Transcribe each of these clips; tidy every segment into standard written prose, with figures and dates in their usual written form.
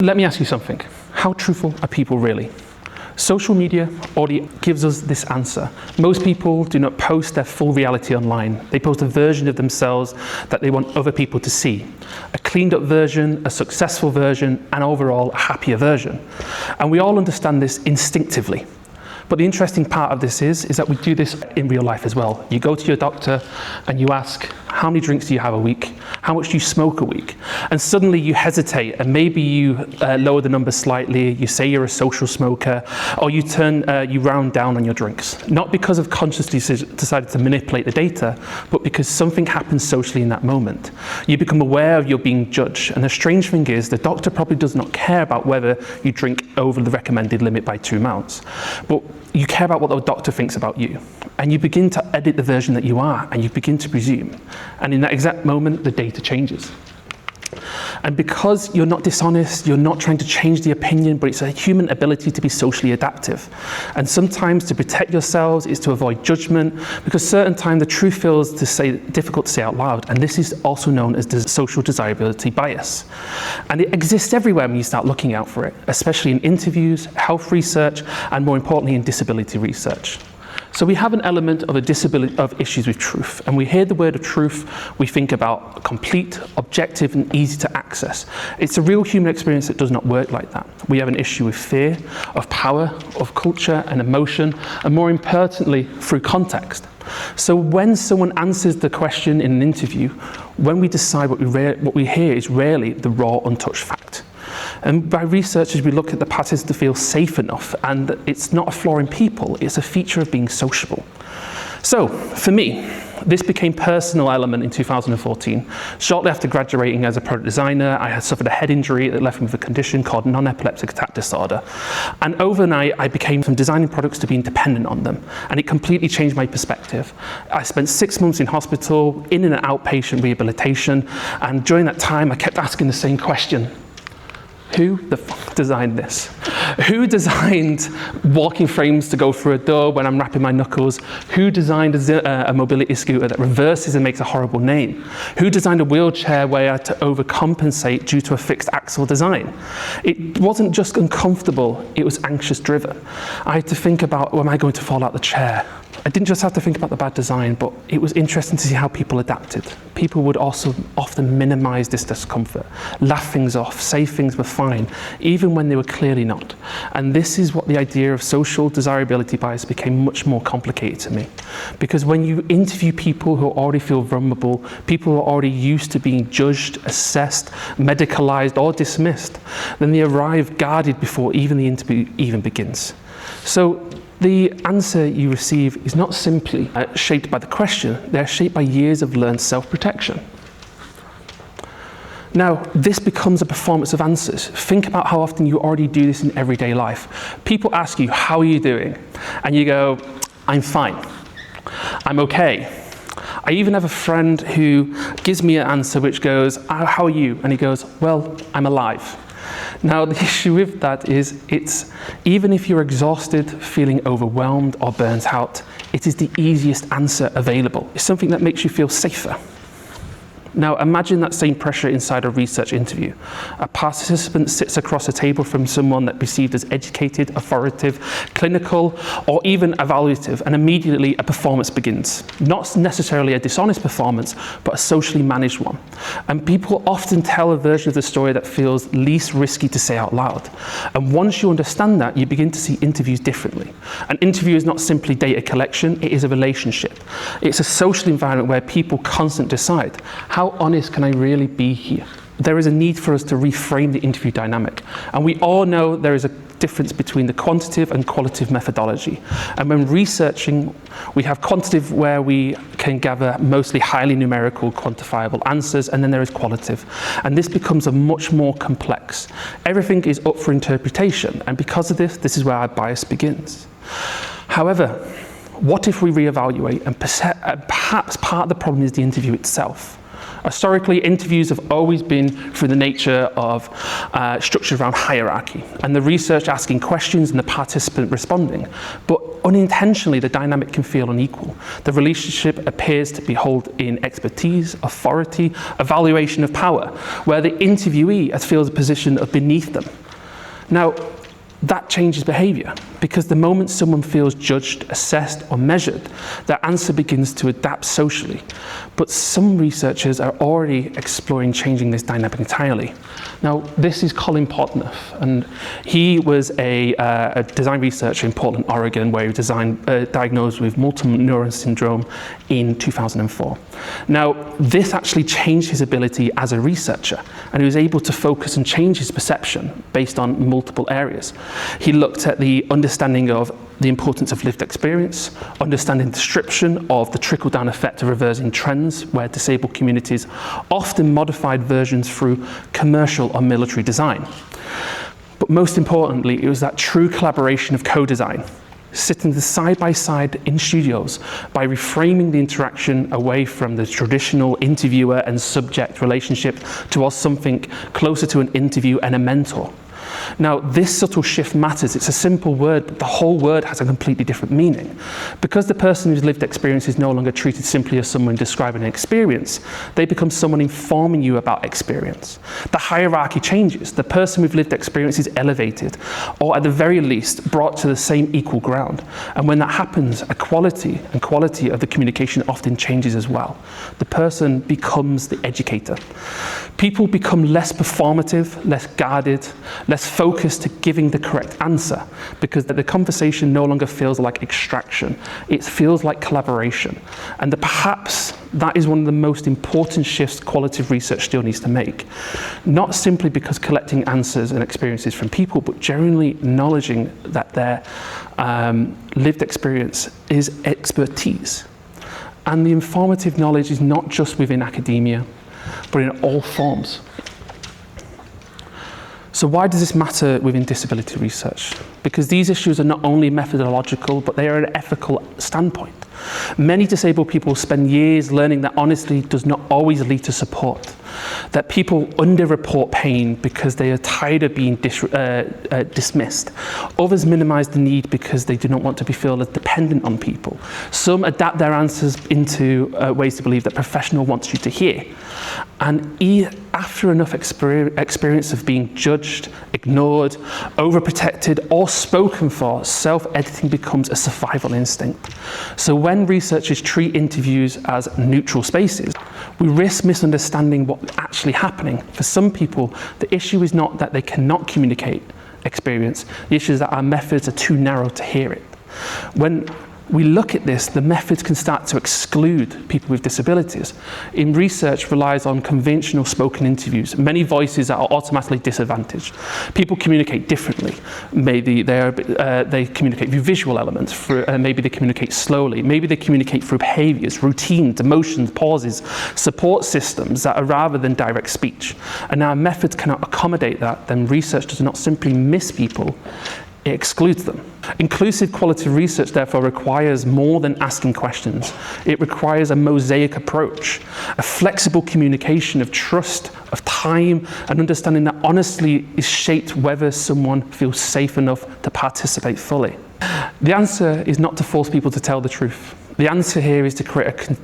Let me ask you something. How truthful are people really? Social media already gives us this answer. Most people do not post their full reality online. They post a version of themselves that they want other people to see. A cleaned up version, a successful version, and overall a happier version. And we all understand this instinctively. But the interesting part of this is that we do this in real life as well. You go to your doctor and you ask, how many drinks do you have a week? How much do you smoke a week? And suddenly you hesitate and maybe you lower the number slightly, you say you're a social smoker, or you round down on your drinks. Not because of consciously decided to manipulate the data, but because something happens socially in that moment. You become aware of you're being judged. And the strange thing is the doctor probably does not care about whether you drink over the recommended limit by 2 amounts. But you care about what the doctor thinks about you. And you begin to edit the version that you are, and you begin to presume. And in that exact moment, the data changes. And because you're not dishonest, you're not trying to change the opinion, but it's a human ability to be socially adaptive. And sometimes to protect yourselves is to avoid judgment, because certain times the truth feels difficult to say out loud. And this is also known as the social desirability bias. And it exists everywhere when you start looking out for it, especially in interviews, health research, and more importantly in disability research. So we have an element of issues with truth, and we hear the word of truth, we think about complete, objective, and easy to access. It's a real human experience that does not work like that. We have an issue with fear, of power, of culture and emotion, and more importantly, through context. So when someone answers the question in an interview, when we decide what we hear is rarely the raw, untouched fact. And by researchers, we look at the patterns to feel safe enough, and it's not a flaw in people, it's a feature of being sociable. So, for me, this became a personal element in 2014. Shortly after graduating as a product designer, I had suffered a head injury that left me with a condition called non-epileptic attack disorder. And overnight, I became from designing products to being dependent on them. And it completely changed my perspective. I spent 6 months in hospital, in and outpatient rehabilitation. And during that time, I kept asking the same question. Who the fuck designed this? Who designed walking frames to go through a door when I'm wrapping my knuckles? Who designed a mobility scooter that reverses and makes a horrible name? Who designed a wheelchair where I had to overcompensate due to a fixed axle design? It wasn't just uncomfortable, it was anxious driven. I had to think about, am I going to fall out the chair? I didn't just have to think about the bad design, but it was interesting to see how people adapted. People would also often minimize this discomfort, laugh things off, say things were fine, even when they were clearly not. And this is what the idea of social desirability bias became much more complicated to me. Because when you interview people who already feel vulnerable, people who are already used to being judged, assessed, medicalized, or dismissed, then they arrive guarded before even the interview even begins. So the answer you receive is not simply shaped by the question, they're shaped by years of learned self-protection. Now, this becomes a performance of answers. Think about how often you already do this in everyday life. People ask you, how are you doing? And you go, I'm fine. I'm okay. I even have a friend who gives me an answer which goes, how are you? And he goes, well, I'm alive. Now, the issue with that is even if you're exhausted, feeling overwhelmed or burnt out, it is the easiest answer available. It's something that makes you feel safer. Now, imagine that same pressure inside a research interview. A participant sits across a table from someone that perceived as educated, authoritative, clinical, or even evaluative, and immediately a performance begins. Not necessarily a dishonest performance, but a socially managed one. And people often tell a version of the story that feels least risky to say out loud. And once you understand that, you begin to see interviews differently. An interview is not simply data collection, it is a relationship. It's a social environment where people constantly decide, how honest can I really be here? There is a need for us to reframe the interview dynamic. And we all know there is a difference between the quantitative and qualitative methodology. And when researching, we have quantitative where we can gather mostly highly numerical, quantifiable answers, and then there is qualitative. And this becomes a much more complex. Everything is up for interpretation, and because of this is where our bias begins. However, what if we reevaluate and perhaps part of the problem is the interview itself? Historically, interviews have always been through the nature of structured around hierarchy, and the research asking questions and the participant responding. But unintentionally, the dynamic can feel unequal. The relationship appears to be held in expertise, authority, evaluation of power, where the interviewee feels a position of beneath them. Now, that changes behaviour, because the moment someone feels judged, assessed or measured, their answer begins to adapt socially. But some researchers are already exploring changing this dynamic entirely. Now, this is Colin Podnoff, and he was a design researcher in Portland, Oregon, where he was diagnosed with multiple neuron syndrome in 2004. Now, this actually changed his ability as a researcher, and he was able to focus and change his perception based on multiple areas. He looked at the understanding of the importance of lived experience, understanding the description of the trickle-down effect of reversing trends, where disabled communities often modified versions through commercial or military design. But most importantly, it was that true collaboration of co-design, sitting side by side in studios by reframing the interaction away from the traditional interviewer and subject relationship towards something closer to an interview and a mentor. Now, this subtle shift matters. It's a simple word, but the whole word has a completely different meaning. Because the person whose lived experience is no longer treated simply as someone describing an experience, they become someone informing you about experience. The hierarchy changes. The person with lived experience is elevated, or at the very least, brought to the same equal ground. And when that happens, quality of the communication often changes as well. The person becomes the educator. People become less performative, less guarded, less focused to giving the correct answer, because the conversation no longer feels like extraction. It feels like collaboration. And perhaps that is one of the most important shifts qualitative research still needs to make. Not simply because collecting answers and experiences from people, but generally acknowledging that their lived experience is expertise. And the informative knowledge is not just within academia, but in all forms. So why does this matter within disability research? Because these issues are not only methodological, but they are an ethical standpoint. Many disabled people spend years learning that honesty does not always lead to support, that people underreport pain because they are tired of being dismissed. Others minimize the need because they do not want to be feel as dependent on people. Some adapt their answers into ways to believe that professional wants you to hear. And after enough experience of being judged, ignored, overprotected, or spoken for, self-editing becomes a survival instinct. So when researchers treat interviews as neutral spaces, we risk misunderstanding what's actually happening. For some people, the issue is not that they cannot communicate experience. The issue is that our methods are too narrow to hear it. When we look at this, the methods can start to exclude people with disabilities. In research relies on conventional spoken interviews. Many voices are automatically disadvantaged. People communicate differently. Maybe they communicate through visual elements, maybe they communicate slowly, maybe they communicate through behaviors, routines, emotions, pauses, support systems that are rather than direct speech. And our methods cannot accommodate that, then research does not simply miss people, it excludes them. Inclusive qualitative research, therefore, requires more than asking questions. It requires a mosaic approach, a flexible communication of trust, of time, and understanding that honestly is shaped whether someone feels safe enough to participate fully. The answer is not to force people to tell the truth. The answer here is to create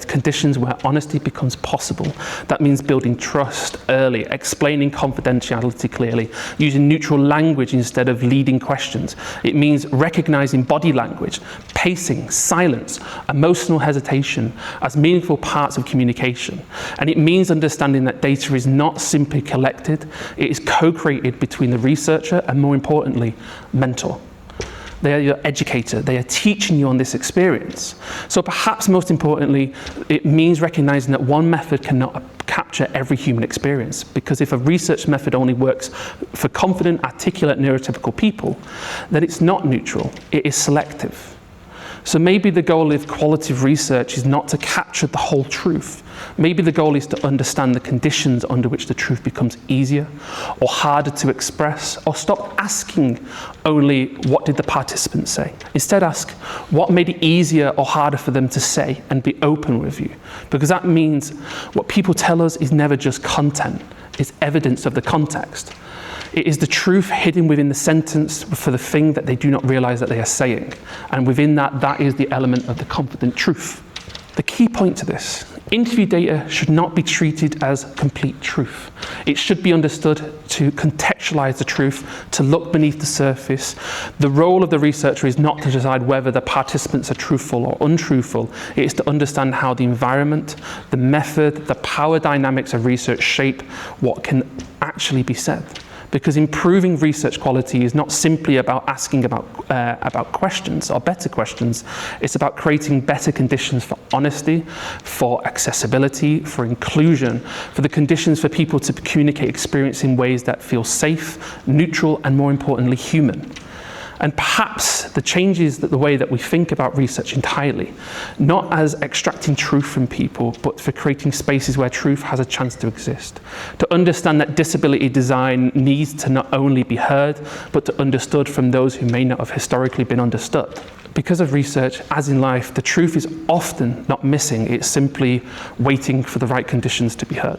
conditions where honesty becomes possible. That means building trust early, explaining confidentiality clearly, using neutral language instead of leading questions. It means recognizing body language, pacing, silence, emotional hesitation as meaningful parts of communication. And it means understanding that data is not simply collected, it is co-created between the researcher and, more importantly, mentor. They are your educator. They are teaching you on this experience. So perhaps most importantly, it means recognizing that one method cannot capture every human experience, because if a research method only works for confident, articulate, neurotypical people, then it's not neutral, it is selective. So maybe the goal of qualitative research is not to capture the whole truth. Maybe the goal is to understand the conditions under which the truth becomes easier or harder to express, or stop asking only what did the participants say. Instead ask what made it easier or harder for them to say, and be open with you. Because that means what people tell us is never just content, it's evidence of the context. It is the truth hidden within the sentence for the thing that they do not realize that they are saying. And within that, that is the element of the confident truth. The key point to this: interview data should not be treated as complete truth. It should be understood to contextualize the truth, to look beneath the surface. The role of the researcher is not to decide whether the participants are truthful or untruthful. It is to understand how the environment, the method, the power dynamics of research shape what can actually be said. Because improving research quality is not simply about asking about questions or better questions. It's about creating better conditions for honesty, for accessibility, for inclusion, for the conditions for people to communicate experience in ways that feel safe, neutral, and more importantly, human. And perhaps the changes the way that we think about research entirely, not as extracting truth from people, but for creating spaces where truth has a chance to exist. To understand that disability design needs to not only be heard, but to understood from those who may not have historically been understood. Because of research, as in life, the truth is often not missing, it's simply waiting for the right conditions to be heard.